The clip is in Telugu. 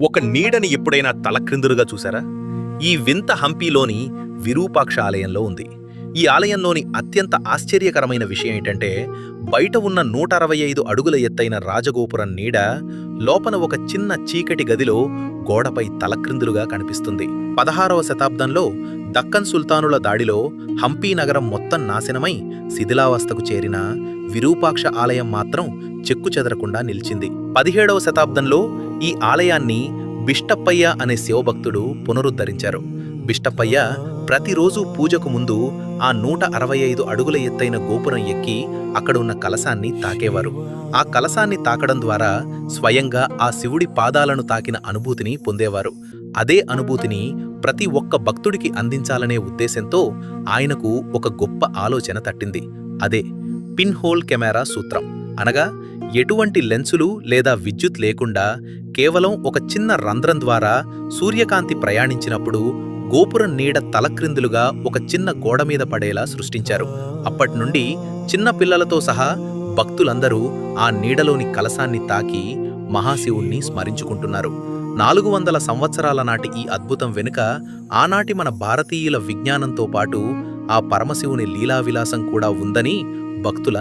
ఒక నీడని ఎప్పుడైనా తలక్రిందులుగా చూసారా? ఈ వింత హంపీలోని విరూపాక్ష ఆలయంలో ఉంది. ఈ ఆలయంలోని అత్యంత ఆశ్చర్యకరమైన విషయం ఏంటంటే, బయట ఉన్న 165 అడుగుల ఎత్తైన రాజగోపురం నీడ లోపల ఒక చిన్న చీకటి గదిలో గోడపై తలక్రిందులుగా కనిపిస్తుంది. 16వ శతాబ్దంలో దక్కన్ సుల్తానుల దాడిలో హంపీ నగరం మొత్తం నాశనమై శిథిలావస్థకు చేరిన విరూపాక్ష ఆలయం మాత్రం చెక్కుచెదరకుండా నిలిచింది. 17వ శతాబ్దంలో ఈ ఆలయాన్ని బిష్టప్పయ్య అనే శివభక్తుడు పునరుద్ధరించారు. బిష్టప్పయ్య ప్రతిరోజు పూజకు ముందు ఆ 165 అడుగుల ఎత్తైన గోపురం ఎక్కి అక్కడున్న కలశాన్ని తాకేవారు. ఆ కలశాన్ని తాకడం ద్వారా స్వయంగా ఆ శివుడి పాదాలను తాకిన అనుభూతిని పొందేవారు. అదే అనుభూతిని ప్రతి ఒక్క భక్తుడికి అందించాలనే ఉద్దేశంతో ఆయనకు ఒక గొప్ప ఆలోచన తట్టింది. అదే పిన్ హోల్ కెమెరా సూత్రం. అనగా ఎటువంటి లెన్సులు లేదా విద్యుత్ లేకుండా కేవలం ఒక చిన్న రంధ్రం ద్వారా సూర్యకాంతి ప్రయాణించినప్పుడు గోపురం నీడ తలక్రిందులుగా ఒక చిన్న గోడ మీద పడేలా సృష్టించారు. అప్పటినుండి చిన్న పిల్లలతో సహా భక్తులందరూ ఆ నీడలోని కలశాన్ని తాకి మహాశివుణ్ణి స్మరించుకుంటున్నారు. 400 సంవత్సరాల నాటి ఈ అద్భుతం వెనుక ఆనాటి మన భారతీయుల విజ్ఞానంతో పాటు ఆ పరమశివుని లీలావిలాసం కూడా ఉందని భక్తుల